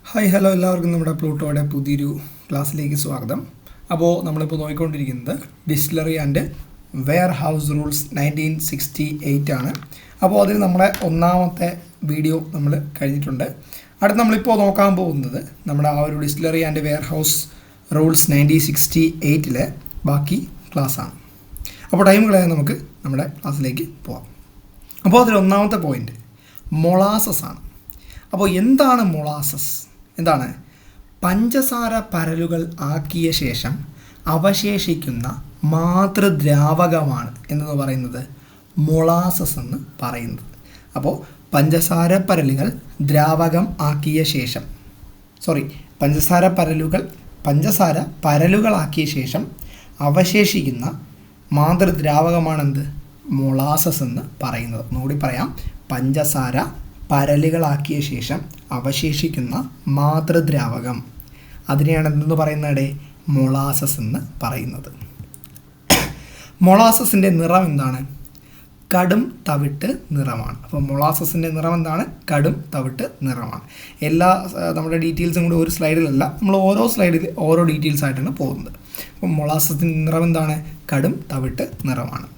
Hi hello എല്ലാവർക്കും നമ്മുടെ പ്ലൂട്ടോയുടെ പുതിയൊരു ക്ലാസ്സിലേക്ക് സ്വാഗതം. അപ്പോൾ നമ്മളിപ്പോൾ നോക്കിക്കൊണ്ടിരിക്കുന്നത് distillery and warehouse rules 1968 ആണ്. അപ്പോൾ അതിൽ നമ്മുടെ ഒന്നാമത്തെ വീഡിയോ നമ്മൾ കഴിഞ്ഞിട്ടുണ്ട്. അടുത്ത് നമ്മളിപ്പോൾ നോക്കാൻ പോകുന്നത് നമ്മുടെ ആ ഒരു distillery and warehouse rules 1968 ബാക്കി ക്ലാസ്സാണ്. അപ്പോൾ ടൈം കളയാൻ നമുക്ക് നമ്മുടെ ക്ലാസ്സിലേക്ക് പോകാം. അപ്പോൾ അതിൽ ഒന്നാമത്തെ പോയിൻ്റ് മൊളാസസ് ആണ്. അപ്പോൾ എന്താണ് മൊളാസസ്? എന്താണ്? പഞ്ചസാര പരലുകൾ ആക്കിയ ശേഷം അവശേഷിക്കുന്ന മാതൃദ്രാവകമാണ് എന്ന് പറയുന്നത് മൊളാസസ് എന്ന് പറയുന്നത്. അപ്പോൾ പഞ്ചസാര പരലുകൾ ദ്രാവകം ആക്കിയ ശേഷം പഞ്ചസാര പരലുകളാക്കിയ ശേഷം അവശേഷിക്കുന്ന മാതൃദ്രാവകമാണെന്ത്? മൊളാസസ് എന്ന് പറയുന്നത്. ഒന്നുകൂടി പറയാം. പഞ്ചസാര പരലുകളാക്കിയ ശേഷം അവശേഷിക്കുന്ന മാതൃദ്രാവകം, അതിനെയാണ് എന്തെന്ന് പറയുന്നത്? മൊളാസസ് എന്ന് പറയുന്നത്. മൊളാസസിൻ്റെ നിറം എന്താണ്? കടും തവിട്ട് നിറമാണ്. അപ്പോൾ മൊളാസസിൻ്റെ നിറം എന്താണ്? കടും തവിട്ട് നിറമാണ്. എല്ലാ നമ്മുടെ ഡീറ്റെയിൽസും കൂടി ഒരു സ്ലൈഡിലല്ല, നമ്മൾ ഓരോ സ്ലൈഡിൽ ഓരോ ഡീറ്റെയിൽസ് ആയിട്ടാണ് പോകുന്നത്. അപ്പോൾ മൊളാസസിൻ്റെ നിറം എന്താണ്? കടും തവിട്ട് നിറമാണ്.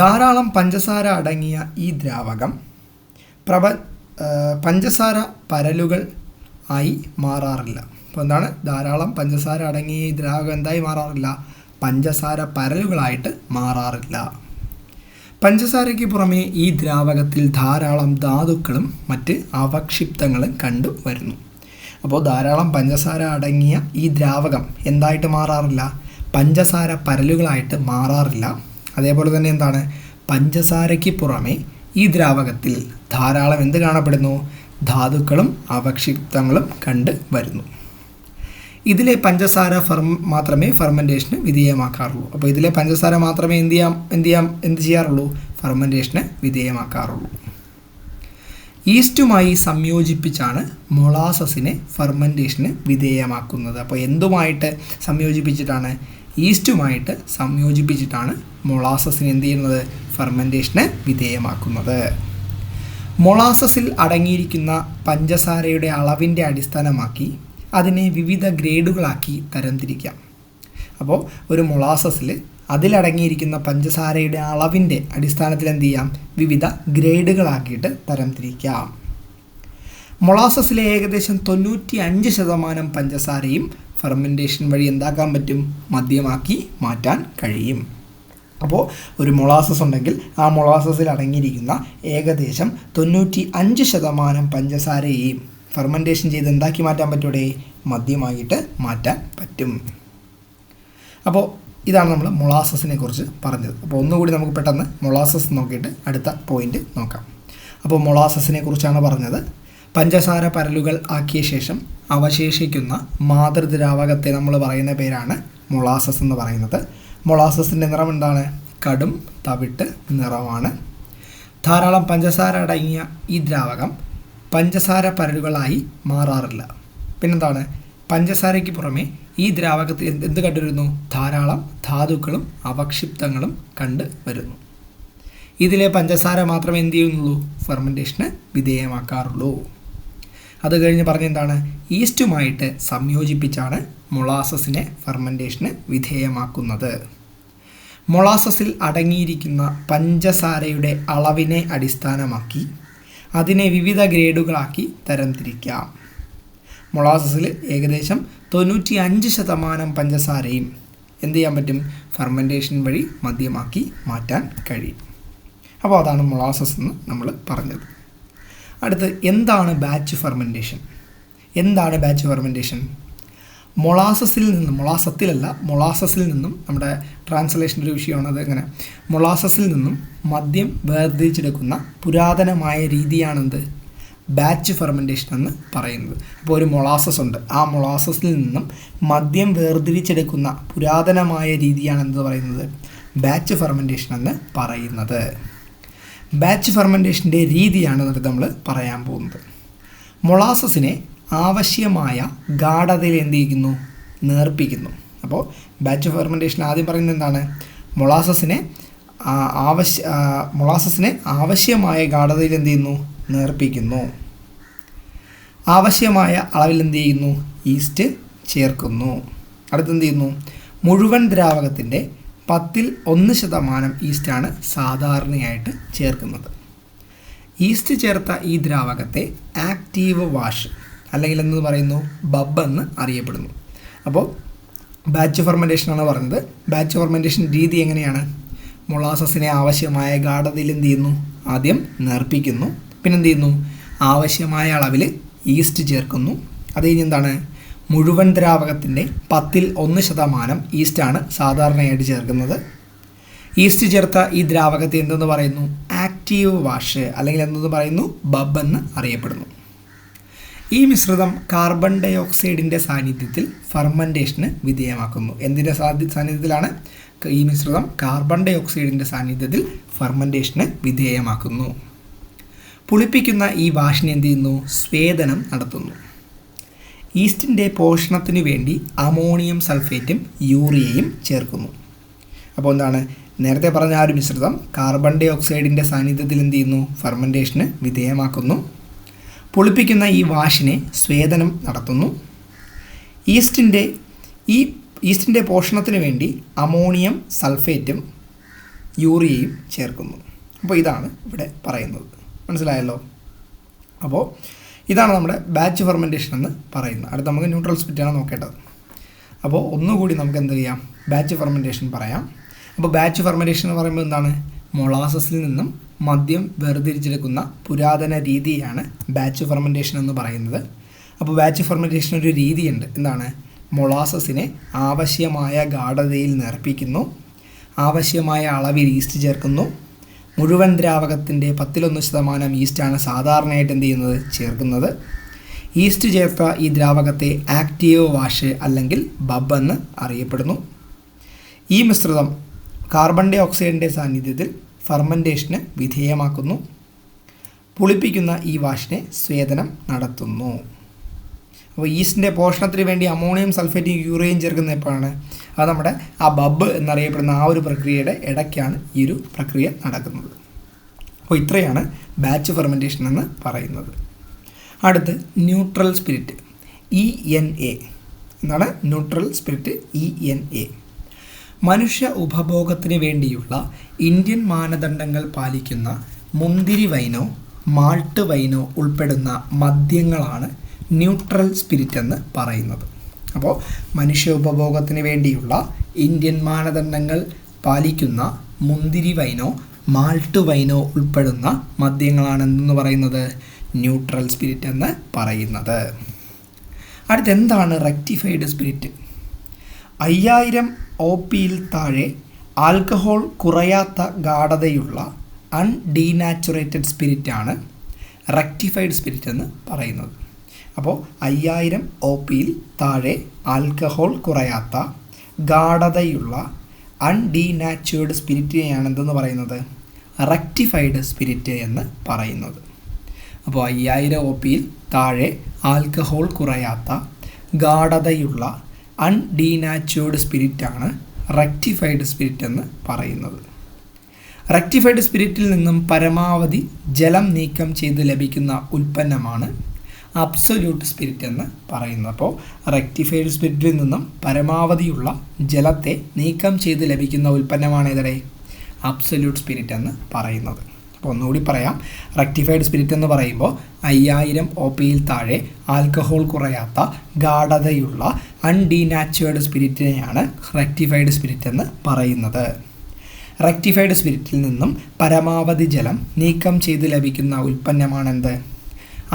ധാരാളം പഞ്ചസാര അടങ്ങിയ ഈ ദ്രാവകം പഞ്ചസാര പരലുകൾ ആയി മാറാറില്ല. അപ്പോൾ എന്താണ്? ധാരാളം പഞ്ചസാര അടങ്ങിയ ഈ ദ്രാവകം എന്തായി മാറാറില്ല? പഞ്ചസാര പരലുകളായിട്ട് മാറാറില്ല. പഞ്ചസാരയ്ക്ക് പുറമേ ഈ ദ്രാവകത്തിൽ ധാരാളം ധാതുക്കളും മറ്റ് അവക്ഷിപ്തങ്ങളും കണ്ടുവരുന്നു. അപ്പോൾ ധാരാളം പഞ്ചസാര അടങ്ങിയ ഈ ദ്രാവകം എന്തായിട്ട് മാറാറില്ല? പഞ്ചസാര പരലുകളായിട്ട് മാറാറില്ല. അതേപോലെ തന്നെ എന്താണ്? പഞ്ചസാരയ്ക്ക് പുറമേ ഈ ദ്രാവകത്തിൽ ധാരാളം എന്ത് കാണപ്പെടുന്നു? ധാതുക്കളും അവക്ഷിപ്തങ്ങളും കണ്ട് വരുന്നു. ഇതിലെ പഞ്ചസാര മാത്രമേ ഫെർമെൻറ്റേഷന് വിധേയമാക്കാറുള്ളൂ. അപ്പോൾ ഇതിലെ പഞ്ചസാര മാത്രമേ എന്ത് ചെയ്യാറുള്ളൂ? ഫെർമെൻറ്റേഷന് വിധേയമാക്കാറുള്ളൂ. ഈസ്റ്റുമായി സംയോജിപ്പിച്ചാണ് മൊളാസസിനെ ഫെർമെൻറ്റേഷന് വിധേയമാക്കുന്നത്. അപ്പോൾ എന്തുമായിട്ട് സംയോജിപ്പിച്ചിട്ടാണ്? ഈസ്റ്റുമായിട്ട് സംയോജിപ്പിച്ചിട്ടാണ് മൊളാസസിനെ എന്ത് ചെയ്യുന്നത്? ഫെർമെൻറ്റേഷന് വിധേയമാക്കുന്നത്. മൊളാസസിൽ അടങ്ങിയിരിക്കുന്ന പഞ്ചസാരയുടെ അളവിൻ്റെ അടിസ്ഥാനമാക്കി അതിനെ വിവിധ ഗ്രേഡുകളാക്കി തരംതിരിക്കാം. അപ്പോൾ ഒരു മൊളാസസിൽ അതിലടങ്ങിയിരിക്കുന്ന പഞ്ചസാരയുടെ അളവിൻ്റെ അടിസ്ഥാനത്തിൽ എന്ത് ചെയ്യാം? വിവിധ ഗ്രേഡുകളാക്കിയിട്ട് തരംതിരിക്കാം. മൊളാസസിലെ ഏകദേശം 95% പഞ്ചസാരയും ഫെർമെൻറ്റേഷൻ വഴി എന്താക്കാൻ പറ്റും? മദ്യമാക്കി മാറ്റാൻ കഴിയും. അപ്പോൾ ഒരു മൊളാസസ് ഉണ്ടെങ്കിൽ ആ മൊളാസസിൽ അടങ്ങിയിരിക്കുന്ന ഏകദേശം 95% പഞ്ചസാരയെയും ഫെർമെൻറ്റേഷൻ ചെയ്ത് എന്താക്കി മാറ്റാൻ പറ്റൂടെ? മദ്യമായിട്ട് മാറ്റാൻ പറ്റും. അപ്പോൾ ഇതാണ് നമ്മൾ മൊളാസസിനെ കുറിച്ച് പറഞ്ഞത്. അപ്പോൾ ഒന്നുകൂടി നമുക്ക് പെട്ടെന്ന് മൊളാസസ് നോക്കിയിട്ട് അടുത്ത പോയിൻ്റ് നോക്കാം. അപ്പോൾ മൊളാസസിനെ കുറിച്ചാണ് പറഞ്ഞത്. പഞ്ചസാര പരലുകൾ ആക്കിയ ശേഷം അവശേഷിക്കുന്ന മാതൃദ്രാവകത്തെ നമ്മൾ പറയുന്ന പേരാണ് മൊളാസസ് എന്ന് പറയുന്നത്. മൊളാസസിൻ്റെ നിറം എന്താണ്? കടും തവിട്ട് നിറമാണ്. ധാരാളം പഞ്ചസാര അടങ്ങിയ ഈ ദ്രാവകം പഞ്ചസാര പരലുകളായി മാറാറില്ല. പിന്നെന്താണ്? പഞ്ചസാരയ്ക്ക് പുറമെ ഈ ദ്രാവകത്തിൽ എന്ത് കണ്ടുവരുന്നു? ധാരാളം ധാതുക്കളും അവക്ഷിപ്തങ്ങളും കണ്ട് വരുന്നു. ഇതിലെ പഞ്ചസാര മാത്രമേ എന്ത് ചെയ്യുന്നുള്ളൂ? ഫെർമെൻറ്റേഷന് വിധേയമാക്കാറുള്ളൂ. അത് കഴിഞ്ഞ് പറഞ്ഞെന്താണ്? ഈസ്റ്റുമായിട്ട് സംയോജിപ്പിച്ചാണ് മൊളാസസിനെ ഫെർമെൻറ്റേഷന് വിധേയമാക്കുന്നത്. മൊളാസസിൽ അടങ്ങിയിരിക്കുന്ന പഞ്ചസാരയുടെ അളവിനെ അടിസ്ഥാനമാക്കി അതിനെ വിവിധ ഗ്രേഡുകളാക്കി തരംതിരിക്കാം. മൊളാസസിൽ ഏകദേശം 95% പഞ്ചസാരയും എന്ത് ചെയ്യാൻ പറ്റും? ഫെർമെൻറ്റേഷൻ വഴി മദ്യമാക്കി മാറ്റാൻ കഴിയും. അപ്പോൾ അതാണ് മൊളാസസ് എന്ന് നമ്മൾ പറഞ്ഞത്. അടുത്ത് എന്താണ് ബാച്ച് ഫെർമെൻറ്റേഷൻ? എന്താണ് ബാച്ച് ഫെർമെൻറ്റേഷൻ? മൊളാസസിൽ നിന്നും നമ്മുടെ ട്രാൻസ്ലേഷൻ്റെ ഒരു വിഷയമാണ് അത്. എങ്ങനെ? മൊളാസസിൽ നിന്നും മദ്യം വേർതിരിച്ചെടുക്കുന്ന പുരാതനമായ രീതിയാണെന്ത്? ബാച്ച് ഫെർമെൻറ്റേഷൻ എന്ന് പറയുന്നത്. അപ്പോൾ ഒരു മൊളാസസ് ഉണ്ട്, ആ മൊളാസസിൽ നിന്നും മദ്യം വേർതിരിച്ചെടുക്കുന്ന പുരാതനമായ രീതിയാണ് എന്ത് പറയുന്നത്? ബാച്ച് ഫെർമെൻറ്റേഷൻ എന്ന് പറയുന്നത്. ബാച്ച് ഫെർമെൻറ്റേഷൻ്റെ രീതിയാണ് എന്നിട്ട് നമ്മൾ പറയാൻ പോകുന്നത്. മൊളാസസിനെ ആവശ്യമായ ഗാഢതയിൽ എന്ത് ചെയ്യുന്നു? നേർപ്പിക്കുന്നു. അപ്പോൾ ബാച്ച് ഫെർമെൻറ്റേഷൻ ആദ്യം പറയുന്നത് എന്താണ്? മൊളാസസിനെ ആവശ്യമായ ഗാഢതയിൽ എന്ത് ചെയ്യുന്നു? നേർപ്പിക്കുന്നു. ആവശ്യമായ അളവിൽ എന്ത് ചെയ്യുന്നു? ഈസ്റ്റ് ചേർക്കുന്നു. അടുത്ത് എന്ത് ചെയ്യുന്നു? മുഴുവൻ ദ്രാവകത്തിൻ്റെ 1% ഈസ്റ്റാണ് സാധാരണയായിട്ട് ചേർക്കുന്നത്. ഈസ്റ്റ് ചേർത്ത ഈ ദ്രാവകത്തെ ആക്റ്റീവ് വാഷ് അല്ലെങ്കിൽ എന്ന് പറയുന്നു ബബ് എന്ന് അറിയപ്പെടുന്നു. അപ്പോൾ ബാച്ച് ഫെർമെൻറ്റേഷനാണ് പറഞ്ഞത്. ബാച്ച് ഫെർമെൻറ്റേഷൻ രീതി എങ്ങനെയാണ്? മൊളാസസിനെ ആവശ്യമായ ഗാഢതയിൽ എന്ത് ചെയ്യുന്നു? ആദ്യം നേർപ്പിക്കുന്നു. പിന്നെ എന്ത് ചെയ്യുന്നു? ആവശ്യമായ അളവിൽ ഈസ്റ്റ് ചേർക്കുന്നു. അത് കഴിഞ്ഞ് എന്താണ്? മുഴുവൻ ദ്രാവകത്തിൻ്റെ 1% ഈസ്റ്റാണ് സാധാരണയായിട്ട് ചേർക്കുന്നത്. ഈസ്റ്റ് ചേർത്ത ഈ ദ്രാവകത്തെ എന്തെന്ന് പറയുന്നു? ആക്റ്റീവ് വാഷ് അല്ലെങ്കിൽ എന്തെന്ന് പറയുന്നു? ബബ് എന്ന് അറിയപ്പെടുന്നു. ഈ മിശ്രിതം കാർബൺ ഡൈ ഓക്സൈഡിൻ്റെ സാന്നിധ്യത്തിൽ ഫെർമെൻറ്റേഷന് വിധേയമാക്കുന്നു. എന്തിൻ്റെ സാന്നിധ്യത്തിലാണ്? ഈ മിശ്രിതം കാർബൺ ഡൈ ഓക്സൈഡിൻ്റെ സാന്നിധ്യത്തിൽ ഫെർമെൻറ്റേഷന് വിധേയമാക്കുന്നു. പുളിപ്പിക്കുന്ന ഈ വാഷിനെ എന്ത് ചെയ്യുന്നു? സ്വേദനം നടത്തുന്നു. ഈസ്റ്റിൻ്റെ പോഷണത്തിനു വേണ്ടി അമോണിയം സൾഫേറ്റും യൂറിയയും ചേർക്കുന്നു. അപ്പോൾ എന്താണ്? നേരത്തെ പറഞ്ഞ ആ ഒരു മിശ്രിതം കാർബൺ ഡൈ ഓക്സൈഡിൻ്റെ സാന്നിധ്യത്തിൽ എന്ത് ചെയ്യുന്നു? ഫെർമെൻറ്റേഷന് വിധേയമാക്കുന്നു. പുളിപ്പിക്കുന്ന ഈ വാഷിനെ സ്വേദനം നടത്തുന്നു. ഈസ്റ്റിൻ്റെ പോഷണത്തിന് വേണ്ടി അമോണിയം സൾഫേറ്റും യൂറിയയും ചേർക്കുന്നു. അപ്പോൾ ഇതാണ് ഇവിടെ പറയുന്നത്. മനസ്സിലായല്ലോ? അപ്പോൾ ഇതാണ് നമ്മുടെ ബാച്ച് ഫെർമെൻറ്റേഷൻ എന്ന് പറയുന്നത്. അടുത്ത് നമുക്ക് ന്യൂട്രൽ സ്പിരിറ്റാണ് നോക്കേണ്ടത്. അപ്പോൾ ഒന്നുകൂടി നമുക്ക് എന്ത് ചെയ്യാം? ബാച്ച് ഫെർമെൻറ്റേഷൻ പറയാം. അപ്പോൾ ബാച്ച് ഫെർമെൻറ്റേഷൻ എന്ന് പറയുമ്പോൾ എന്താണ്? മൊളാസസിൽ നിന്നും മദ്യം വേർതിരിച്ചെടുക്കുന്ന പുരാതന രീതിയാണ് ബാച്ച് ഫെർമെൻറ്റേഷൻ എന്ന് പറയുന്നത്. അപ്പോൾ ബാച്ച് ഫെർമെൻറ്റേഷൻ ഒരു രീതിയുണ്ട്. എന്താണ്? മൊളാസസിനെ ആവശ്യമായ ഗാഢതയിൽ നേർപ്പിക്കുന്നു. ആവശ്യമായ അളവിൽ ഈസ്റ്റ് ചേർക്കുന്നു. മുഴുവൻ ദ്രാവകത്തിൻ്റെ 1% ഈസ്റ്റാണ് സാധാരണയായിട്ട് എന്ത് ചെയ്യുന്നത്? ചേർക്കുന്നത്. ഈസ്റ്റ് ചേർത്ത ഈ ദ്രാവകത്തെ ആക്റ്റീവ് വാഷ് അല്ലെങ്കിൽ ബബ് എന്ന് അറിയപ്പെടുന്നു. ഈ മിശ്രിതം കാർബൺ ഡൈ ഓക്സൈഡിൻ്റെ സാന്നിധ്യത്തിൽ ഫെർമെൻറ്റേഷന് വിധേയമാക്കുന്നു. പുളിപ്പിക്കുന്ന ഈ വാഷിനെ സ്വേദനം നടത്തുന്നു. അപ്പോൾ ഈസ്റ്റിൻ്റെ പോഷണത്തിന് വേണ്ടി അമോണിയം സൾഫേറ്റും യൂറിയയും ചേർക്കുന്ന എപ്പോഴാണ്? അത് നമ്മുടെ ആ ബബ് എന്നറിയപ്പെടുന്ന ആ ഒരു പ്രക്രിയയുടെ ഇടയ്ക്കാണ് ഈ ഒരു പ്രക്രിയ നടക്കുന്നത്. അപ്പോൾ ഇത്രയാണ് ബാച്ച് ഫെർമെൻറ്റേഷൻ എന്ന് പറയുന്നത്. അടുത്ത് ന്യൂട്രൽ സ്പിരിറ്റ് ENA. എന്താണ് ന്യൂട്രൽ സ്പിരിറ്റ്? ENA. മനുഷ്യ ഉപഭോഗത്തിന് വേണ്ടിയുള്ള ഇന്ത്യൻ മാനദണ്ഡങ്ങൾ പാലിക്കുന്ന മുന്തിരി വൈനോ മാൾട്ട് വൈനോ ഉൾപ്പെടുന്ന മദ്യങ്ങളാണ് ന്യൂട്രൽ സ്പിരിറ്റ് എന്ന് പറയുന്നത്. അപ്പോൾ മനുഷ്യ ഉപഭോഗത്തിന് വേണ്ടിയുള്ള ഇന്ത്യൻ മാനദണ്ഡങ്ങൾ പാലിക്കുന്ന മുന്തിരി വൈനോ മാൾട്ട് വൈനോ ഉൾപ്പെടുന്ന മദ്യങ്ങളാണ് എന്തെന്ന് പറയുന്നത്? ന്യൂട്രൽ സ്പിരിറ്റ് എന്ന് പറയുന്നത്. അടുത്ത് എന്താണ് റെക്ടിഫൈഡ് സ്പിരിറ്റ്? 5000 OPയിൽ താഴെ ആൽക്കഹോൾ കുറയാത്ത ഗാഢതയുള്ള അൺഡീനാച്ചുറേറ്റഡ് സ്പിരിറ്റാണ് റെക്ടിഫൈഡ് സ്പിരിറ്റ് എന്ന് പറയുന്നത്. അപ്പോൾ 5000 OPയിൽ താഴെ ആൽക്കഹോൾ കുറയാത്ത ഗാഢതയുള്ള അൺഡീനാച്ചുവേർഡ് സ്പിരിറ്റിനെയാണ് എന്തെന്ന് പറയുന്നത്? റെക്ടിഫൈഡ് സ്പിരിറ്റ് എന്ന് പറയുന്നത്. അപ്പോൾ 5000 OPയിൽ താഴെ ആൽക്കഹോൾ കുറയാത്ത ഗാഢതയുള്ള അൺഡീനാച്ചുവേർഡ് സ്പിരിറ്റാണ് റെക്ടിഫൈഡ് സ്പിരിറ്റ് എന്ന് പറയുന്നത്. റെക്ടിഫൈഡ് സ്പിരിറ്റിൽ നിന്നും പരമാവധി ജലം നീക്കം ചെയ്ത് ലഭിക്കുന്ന ഉൽപ്പന്നമാണ് അബ്സൊല്യൂട്ട് സ്പിരിറ്റ് എന്ന് പറയുന്നത്. അപ്പോൾ റെക്ടിഫൈഡ് സ്പിരിറ്റിൽ നിന്നും പരമാവധിയുള്ള ജലത്തെ നീക്കം ചെയ്ത് ലഭിക്കുന്ന ഉൽപ്പന്നമാണ് ഏതടെ? അബ്സൊല്യൂട്ട് സ്പിരിറ്റ് എന്ന് പറയുന്നത്. അപ്പോൾ ഒന്നുകൂടി പറയാം. റെക്ടിഫൈഡ് സ്പിരിറ്റ് എന്ന് പറയുമ്പോൾ 5000 OPയിൽ താഴെ ആൽക്കഹോൾ കുറയാത്ത ഗാഢതയുള്ള അൺഡീനാച്ചുവേർഡ് സ്പിരിറ്റിനെയാണ് റെക്ടിഫൈഡ് സ്പിരിറ്റ് എന്ന് പറയുന്നത്. റെക്ടിഫൈഡ് സ്പിരിറ്റിൽ നിന്നും പരമാവധി ജലം നീക്കം ചെയ്ത് ലഭിക്കുന്ന ഉൽപ്പന്നമാണെന്ത്?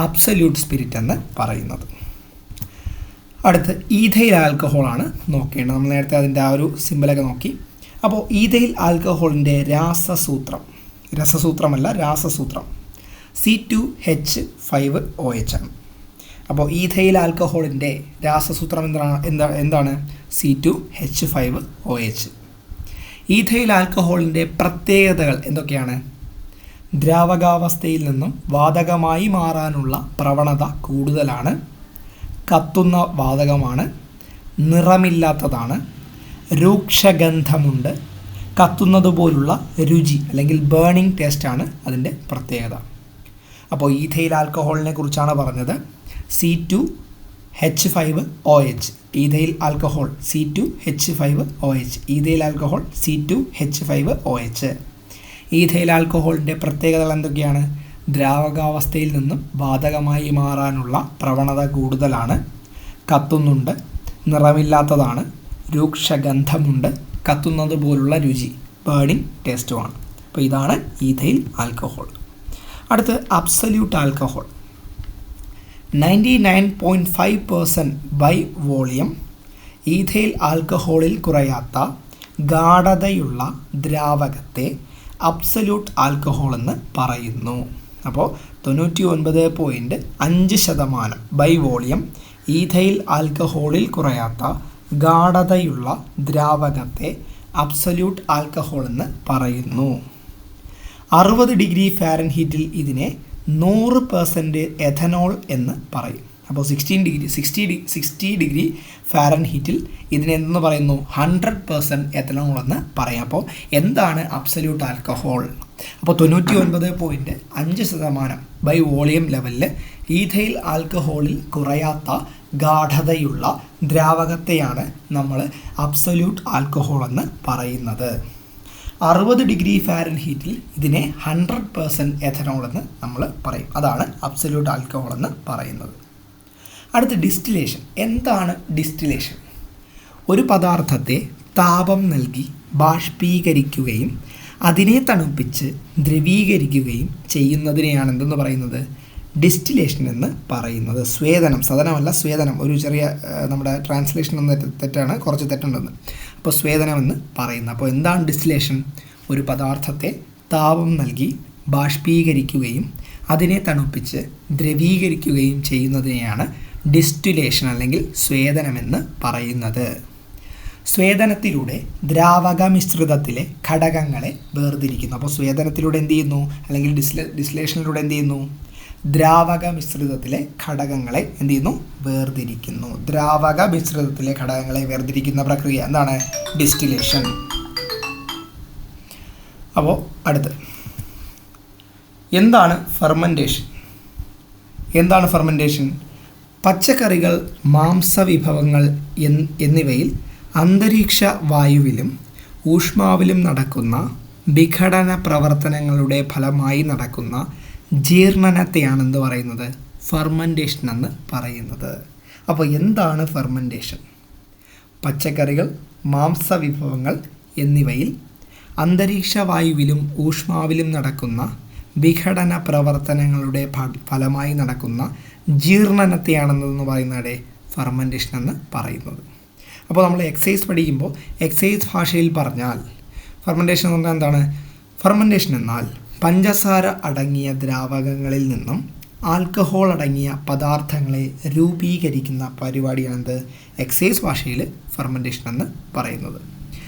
അബ്സല്യൂട്ട് സ്പിരിറ്റ് എന്ന് പറയുന്നത്. അടുത്ത് ഈഥൈൽ ആൽക്കഹോളാണ് നോക്കേണ്ടത്. നമ്മൾ നേരത്തെ അതിൻ്റെ ആ ഒരു സിമ്പിളൊക്കെ നോക്കി. അപ്പോൾ ഈഥൈൽ ആൽക്കഹോളിൻ്റെ രാസസൂത്രമല്ല രാസസൂത്രം C2H5OH ആണ്. അപ്പോൾ ഈഥൈൽ ആൽക്കഹോളിൻ്റെ രാസസൂത്രം എന്താണ്? C2H5OH. ഈഥൈൽ ആൽക്കഹോളിൻ്റെ പ്രത്യേകതകൾ എന്തൊക്കെയാണ്? ദ്രാവകാവസ്ഥയിൽ നിന്നും വാതകമായി മാറാനുള്ള പ്രവണത കൂടുതലാണ്, കത്തുന്ന വാതകമാണ്, നിറമില്ലാത്തതാണ്, രൂക്ഷഗന്ധമുണ്ട്, കത്തുന്നത് പോലുള്ള രുചി അല്ലെങ്കിൽ ബേണിംഗ് ടേസ്റ്റാണ് അതിൻ്റെ പ്രത്യേകത. അപ്പോൾ ഈഥൈൽ ആൽക്കഹോളിനെ കുറിച്ചാണ് പറഞ്ഞത്. C2H5OH, ethyl alcohol C2H5OH, ethyl alcohol C2H5OH. Ethyl ആൽക്കഹോളിൻ്റെ പ്രത്യേകതകൾ എന്തൊക്കെയാണ്? ദ്രാവകാവസ്ഥയിൽ നിന്നും വാതകമായി മാറാനുള്ള പ്രവണത കൂടുതലാണ്, കത്തുന്നുണ്ട്, നിറമില്ലാത്തതാണ്, രൂക്ഷഗന്ധമുണ്ട്, കത്തുന്നത് പോലുള്ള രുചി, ബേണിംഗ് ടേസ്റ്റുമാണ്. അപ്പോൾ ഇതാണ് ഈഥൈൽ ആൽക്കഹോൾ. അടുത്ത് absolute alcohol. 99.5% by volume ethyl ആൽക്കഹോളിൽ കുറയാത്ത ഗാഢതയുള്ള ദ്രാവകത്തെ അബ്സല്യൂട്ട് ആൽക്കഹോൾ എന്ന് പറയുന്നു. അപ്പോൾ 99.5% ബൈ വോളിയം ഈഥൈൽ ആൽക്കഹോളിൽ കുറയാത്ത ഗാഢതയുള്ള ദ്രാവകത്തെ അബ്സല്യൂട്ട് ആൽക്കഹോൾ എന്ന് പറയുന്നു. 60 ഡിഗ്രി ഫാരൻഹീറ്റിൽ ഇതിനെ 100% എഥനോൾ എന്ന് പറയും. അപ്പോൾ 60 ഡിഗ്രി ഫാരൻഹീറ്റിൽ ഇതിനെ എന്ന് പറയുന്നു 100% എഥനോൾ എന്ന് പറയാം. അപ്പോൾ എന്താണ് അബ്സല്യൂട്ട് ആൽക്കഹോൾ? അപ്പോൾ 99.5% ബൈ വോളിയം ലെവലിൽ ഈഥൈൽ ആൽക്കഹോളിൽ കുറയാത്ത ഗാഢതയുള്ള ദ്രാവകത്തെയാണ് നമ്മൾ അബ്സല്യൂട്ട് ആൽക്കഹോൾ എന്ന് പറയുന്നത്. 60 ഡിഗ്രി ഫാരൻഹീറ്റിൽ ഇതിനെ 100% എഥനോൾ എന്ന് നമ്മൾ പറയും. അതാണ് അബ്സല്യൂട്ട് ആൽക്കഹോൾ എന്ന് പറയുന്നത്. അടുത്ത ഡിസ്റ്റിലേഷൻ. എന്താണ് ഡിസ്റ്റിലേഷൻ? ഒരു പദാർത്ഥത്തെ താപം നൽകി ബാഷ്പീകരിക്കുകയും അതിനെ തണുപ്പിച്ച് ദ്രവീകരിക്കുകയും ചെയ്യുന്നതിനെയാണ് എന്തെന്ന് പറയുന്നത്? ഡിസ്റ്റിലേഷൻ എന്ന് പറയുന്നത്. സ്വേദനം, സദനമല്ല സ്വേദനം. ഒരു ചെറിയ നമ്മുടെ ട്രാൻസ്ലേഷൻ ഒന്ന് തെറ്റാണ്, കുറച്ച് തെറ്റുണ്ടെന്ന്. അപ്പോൾ സ്വേദനം എന്ന് പറയുന്നത്. അപ്പോൾ എന്താണ് ഡിസ്റ്റിലേഷൻ? ഒരു പദാർത്ഥത്തെ താപം നൽകി ബാഷ്പീകരിക്കുകയും അതിനെ തണുപ്പിച്ച് ദ്രവീകരിക്കുകയും ചെയ്യുന്നതിനെയാണ് ഡിസ്റ്റിലേഷൻ അല്ലെങ്കിൽ സ്വേദനമെന്ന് പറയുന്നത്. സ്വേദനത്തിലൂടെ ദ്രാവക മിശ്രിതത്തിലെ ഘടകങ്ങളെ വേർതിരിക്കുന്നു. അപ്പോൾ സ്വേദനത്തിലൂടെ എന്ത് ചെയ്യുന്നു? അല്ലെങ്കിൽ ഡിസ്റ്റിലേഷനിലൂടെ എന്ത് ചെയ്യുന്നു? ദ്രാവക മിശ്രിതത്തിലെ ഘടകങ്ങളെ എന്ത് ചെയ്യുന്നു? വേർതിരിക്കുന്നു. ദ്രാവക മിശ്രിതത്തിലെ ഘടകങ്ങളെ വേർതിരിക്കുന്ന പ്രക്രിയ എന്താണ്? ഡിസ്റ്റിലേഷൻ. അപ്പോൾ അടുത്ത് എന്താണ് ഫെർമെൻറ്റേഷൻ? എന്താണ് ഫെർമെൻറ്റേഷൻ? പച്ചക്കറികൾ, മാംസവിഭവങ്ങൾ എന്നിവയിൽ അന്തരീക്ഷ വായുവിലും ഊഷ്മാവിലും നടക്കുന്ന വിഘടന പ്രവർത്തനങ്ങളുടെ ഫലമായി നടക്കുന്ന ജീർണനത്തെയാണെന്ന് പറയുന്നത് ഫെർമെൻറ്റേഷൻ എന്ന് പറയുന്നത്. അപ്പോൾ എന്താണ് ഫെർമെൻറ്റേഷൻ? പച്ചക്കറികൾ, മാംസവിഭവങ്ങൾ എന്നിവയിൽ അന്തരീക്ഷ വായുവിലും ഊഷ്മാവിലും നടക്കുന്ന വിഘടന പ്രവർത്തനങ്ങളുടെ ഫലമായി നടക്കുന്ന ജീർണനത്തെയാണെന്ന് പറയുന്നതേ ഫെർമെൻറ്റേഷൻ എന്ന് പറയുന്നത്. അപ്പോൾ നമ്മൾ എക്സൈസ് പഠിക്കുമ്പോൾ എക്സൈസ് ഭാഷയിൽ പറഞ്ഞാൽ ഫെർമെൻറ്റേഷൻ എന്ന് പറഞ്ഞാൽ എന്താണ്? ഫെർമെൻറ്റേഷൻ എന്നാൽ പഞ്ചസാര അടങ്ങിയ ദ്രാവകങ്ങളിൽ നിന്നും ആൽക്കഹോൾ അടങ്ങിയ പദാർത്ഥങ്ങളെ രൂപീകരിക്കുന്ന പരിപാടിയാണെന്ത്? എക്സൈസ് ഭാഷയിൽ ഫെർമെൻറ്റേഷൻ എന്ന് പറയുന്നത്.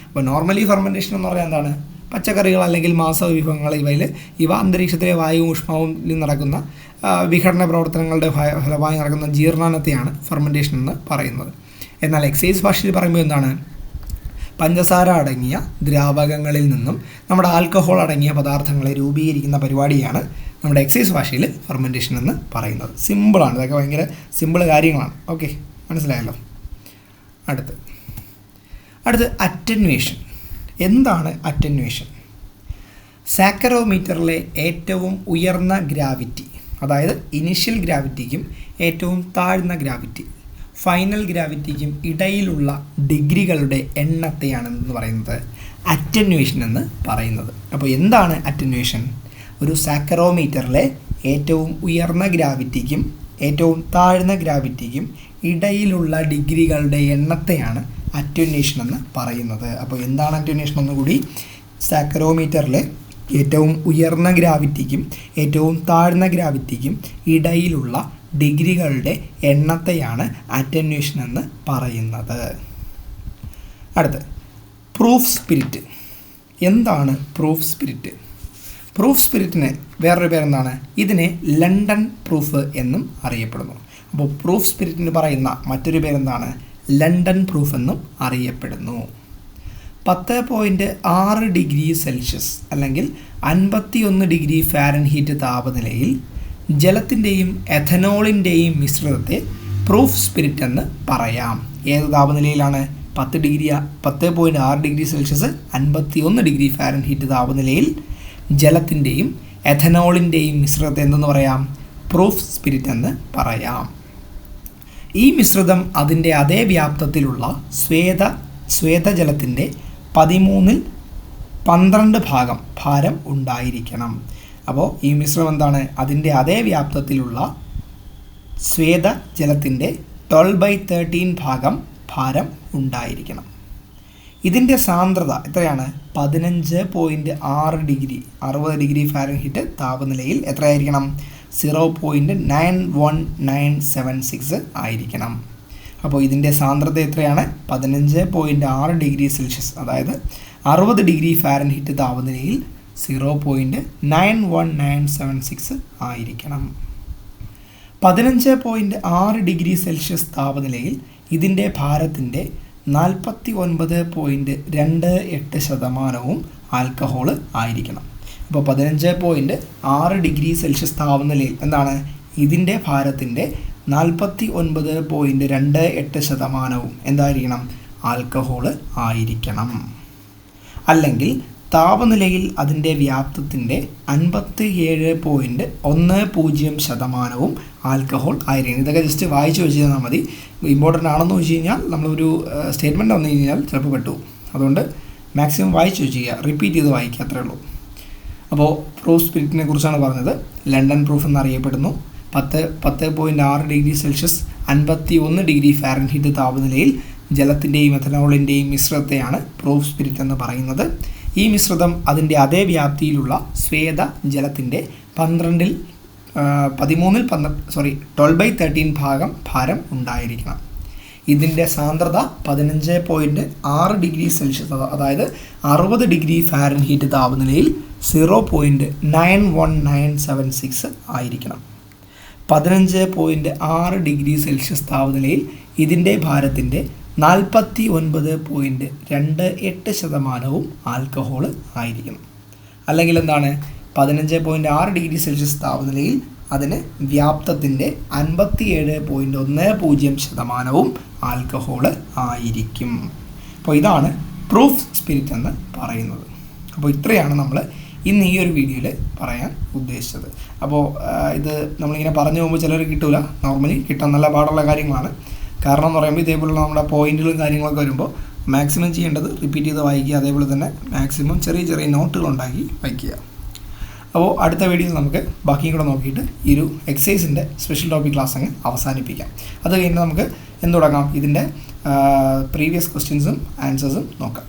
അപ്പോൾ നോർമലി ഫെർമെൻറ്റേഷൻ എന്ന് പറഞ്ഞാൽ എന്താണ്? പച്ചക്കറികൾ അല്ലെങ്കിൽ മാംസവിഭവങ്ങൾ ഇവ അന്തരീക്ഷത്തിലെ വായു ഊഷ്മാവിൽ നടക്കുന്ന വിഘടന പ്രവർത്തനങ്ങളുടെ ഫലമായി നടക്കുന്ന ജീർണനത്തെയാണ് ഫെർമെൻറ്റേഷൻ എന്ന് പറയുന്നത്. എന്നാൽ എക്സൈസ് ഭാഷയിൽ പറയുമ്പോൾ എന്താണ്? പഞ്ചസാര അടങ്ങിയ ദ്രാവകങ്ങളിൽ നിന്നും നമ്മുടെ ആൽക്കഹോൾ അടങ്ങിയ പദാർത്ഥങ്ങളെ രൂപീകരിക്കുന്ന പരിപാടിയാണ് നമ്മുടെ എക്സൈസ് ഭാഷയിൽ ഫെർമെൻറ്റേഷൻ എന്ന് പറയുന്നത്. സിമ്പിളാണ്, ഇതൊക്കെ ഭയങ്കര സിമ്പിൾ കാര്യങ്ങളാണ്. ഓക്കെ, മനസ്സിലായല്ലോ. അടുത്ത് അറ്റന്വേഷൻ. എന്താണ് അറ്റന്വേഷൻ? സാക്കറോമീറ്ററിലെ ഏറ്റവും ഉയർന്ന ഗ്രാവിറ്റി, അതായത് ഇനിഷ്യൽ ഗ്രാവിറ്റിക്കും ഏറ്റവും താഴ്ന്ന ഗ്രാവിറ്റി, ഫൈനൽ ഗ്രാവിറ്റിക്കും ഇടയിലുള്ള ഡിഗ്രികളുടെ എണ്ണത്തെയാണെന്ന് പറയുന്നത് അറ്റന്വേഷൻ എന്ന് പറയുന്നത്. അപ്പോൾ എന്താണ് അറ്റന്വേഷൻ? ഒരു സാക്കറോമീറ്ററിലെ ഏറ്റവും ഉയർന്ന ഗ്രാവിറ്റിക്കും ഏറ്റവും താഴ്ന്ന ഗ്രാവിറ്റിക്കും ഇടയിലുള്ള ഡിഗ്രികളുടെ എണ്ണത്തെയാണ് അറ്റന്വേഷൻ എന്ന് പറയുന്നത്. അപ്പോൾ എന്താണ് അറ്റന്വേഷൻ ഒന്നുകൂടി? സാക്കറോമീറ്ററിലെ ഏറ്റവും ഉയർന്ന ഗ്രാവിറ്റിക്കും ഏറ്റവും താഴ്ന്ന ഗ്രാവിറ്റിക്കും ഇടയിലുള്ള ഡിഗ്രികളുടെ എണ്ണത്തെയാണ് അറ്റന്വേഷൻ എന്ന് പറയുന്നത്. അടുത്ത് പ്രൂഫ് സ്പിരിറ്റ്. എന്താണ് പ്രൂഫ് സ്പിരിറ്റ്? പ്രൂഫ് സ്പിരിറ്റിന് വേറൊരു പേരെന്താണ്? ഇതിനെ ലണ്ടൻ പ്രൂഫ് എന്നും അറിയപ്പെടുന്നു. അപ്പോൾ പ്രൂഫ് സ്പിരിറ്റിന് പറയുന്ന മറ്റൊരു പേരെന്താണ്? ലണ്ടൻ പ്രൂഫ് എന്നും അറിയപ്പെടുന്നു. 10.6 ഡിഗ്രി സെൽഷ്യസ് അല്ലെങ്കിൽ 51 ഡിഗ്രി ഫാരൻഹീറ്റ് താപനിലയിൽ ജലത്തിൻ്റെയും എഥനോളിൻ്റെയും മിശ്രിതത്തെ പ്രൂഫ് സ്പിരിറ്റ് എന്ന് പറയാം. ഏത് താപനിലയിലാണ്? 10.6 ഡിഗ്രി സെൽഷ്യസ് 51 ഡിഗ്രി ഫാരൻഹീറ്റ് താപനിലയിൽ ജലത്തിൻ്റെയും എഥനോളിൻ്റെയും മിശ്രിതത്തെ എന്തെന്ന് പറയാം? പ്രൂഫ് സ്പിരിറ്റ് എന്ന് പറയാം. ഈ മിശ്രിതം അതിൻ്റെ അതേ വ്യാപ്തത്തിലുള്ള ശ്വേതജലത്തിൻ്റെ 13/12 ഭാഗം ഭാരം ഉണ്ടായിരിക്കണം. അപ്പോൾ ഈ മിശ്രിതം എന്താണ്? അതിൻ്റെ അതേ വ്യാപ്തത്തിലുള്ള ശ്വേതജലത്തിൻ്റെ 12/13 ഭാഗം ഭാരം ഉണ്ടായിരിക്കണം. ഇതിൻ്റെ സാന്ദ്രത എത്രയാണ്? 15.6 ഡിഗ്രി 60 ഡിഗ്രി ഫാരൻഹീറ്റ് താപനിലയിൽ എത്രയായിരിക്കണം? 0.91976 ആയിരിക്കണം. അപ്പോൾ ഇതിൻ്റെ സാന്ദ്രത എത്രയാണ്? 15.6 ഡിഗ്രി സെൽഷ്യസ്, അതായത് 60 ഡിഗ്രി ഫാരൻഹീറ്റ് താപനിലയിൽ 0.91976 ആയിരിക്കണം. 15.6 ഡിഗ്രി സെൽഷ്യസ് താപനിലയിൽ ഇതിൻ്റെ ഭാരത്തിൻ്റെ 49.28% ആൽക്കഹോൾ ആയിരിക്കണം. അപ്പോൾ 15.6 ഡിഗ്രി സെൽഷ്യസ് താപനിലയിൽ എന്താണ്? ഇതിൻ്റെ ഭാരത്തിൻ്റെ 49.28% എന്തായിരിക്കണം? ആൽക്കഹോൾ ആയിരിക്കണം. അല്ലെങ്കിൽ താപനിലയിൽ അതിൻ്റെ വ്യാപ്തത്തിൻ്റെ 57.10% ആൽക്കഹോൾ ആയിരിക്കണം. ഇതൊക്കെ ജസ്റ്റ് വായിച്ച് വെച്ച് തന്നാൽ മതി. ഇമ്പോർട്ടൻ്റ് ആണെന്ന് വെച്ച് കഴിഞ്ഞാൽ നമ്മളൊരു സ്റ്റേറ്റ്മെൻറ്റ് വന്നു കഴിഞ്ഞാൽ ചിലപ്പോൾ പെട്ടു. അതുകൊണ്ട് മാക്സിമം വായിച്ച് വെച്ച് ചെയ്യുക, റിപ്പീറ്റ് ചെയ്ത് വായിക്കുക, അത്രേ ഉള്ളൂ. അപ്പോൾ പ്രൂഫ് സ്പിരിറ്റിനെ കുറിച്ചാണ് പറഞ്ഞത്. ലണ്ടൻ പ്രൂഫ് എന്നറിയപ്പെടുന്നു. 10.6 ഡിഗ്രി സെൽഷ്യസ് 51 ഡിഗ്രി ഫാരൻഹീറ്റ് താപനിലയിൽ ജലത്തിൻ്റെയും എഥനോളിൻ്റെയും മിശ്രിതത്തെയാണ് പ്രൂഫ് സ്പിരിറ്റ് എന്ന് പറയുന്നത്. ഈ മിശ്രിതം അതിൻ്റെ അതേ വ്യാപ്തിയിലുള്ള ശ്വേതജലത്തിൻ്റെ 12/13 ഭാഗം ഭാരം ഉണ്ടായിരിക്കണം. ഇതിൻ്റെ സാന്ദ്രത 15.6 ഡിഗ്രി സെൽഷ്യസ്, അതായത് 60 ഡിഗ്രി ഫാരൻഹീറ്റ് താപനിലയിൽ 0.91976 ആയിരിക്കണം. 15.6 ഡിഗ്രി സെൽഷ്യസ് താപനിലയിൽ ഇതിൻ്റെ ഭാരത്തിൻ്റെ 49.28% ആൽക്കഹോൾ ആയിരിക്കണം. അല്ലെങ്കിൽ എന്താണ്? 15.6 ഡിഗ്രി സെൽഷ്യസ് താപനിലയിൽ അതിന് വ്യാപ്തത്തിൻ്റെ 57.10% ആൽക്കഹോൾ ആയിരിക്കും. അപ്പോൾ ഇതാണ് പ്രൂഫ് സ്പിരിറ്റ് എന്ന് പറയുന്നത്. അപ്പോൾ ഇത്രയാണ് നമ്മൾ ഇന്ന് ഈ ഒരു വീഡിയോയിൽ പറയാൻ ഉദ്ദേശിച്ചത്. അപ്പോൾ ഇത് നമ്മളിങ്ങനെ പറഞ്ഞു പോകുമ്പോൾ ചിലർ കിട്ടില്ല, നോർമലി കിട്ടാൻ നല്ല പാടുള്ള കാര്യങ്ങളാണ്. കാരണം എന്ന് പറയുമ്പോൾ ഇതേപോലുള്ള നമ്മുടെ പോയിന്റുകളും കാര്യങ്ങളൊക്കെ വരുമ്പോൾ മാക്സിമം ചെയ്യേണ്ടത് റിപ്പീറ്റ് ചെയ്ത് വായിക്കുക, അതേപോലെ തന്നെ മാക്സിമം ചെറിയ ചെറിയ നോട്ടുകൾ ഉണ്ടാക്കി വയ്ക്കുക. അപ്പോൾ അടുത്ത വീഡിയോയിൽ നമുക്ക് ബാക്കിയും കൂടെ നോക്കിയിട്ട് ഈ ഒരു എക്സസൈസിൻ്റെ സ്പെഷ്യൽ ടോപ്പിക് ക്ലാസ് അങ്ങ് അവസാനിപ്പിക്കാം. അത് കഴിഞ്ഞ് നമുക്ക് എന്ത് തുടങ്ങാം? ഇതിൻ്റെ പ്രീവിയസ് ക്വസ്റ്റ്യൻസും ആൻസേഴ്സും നോക്കാം.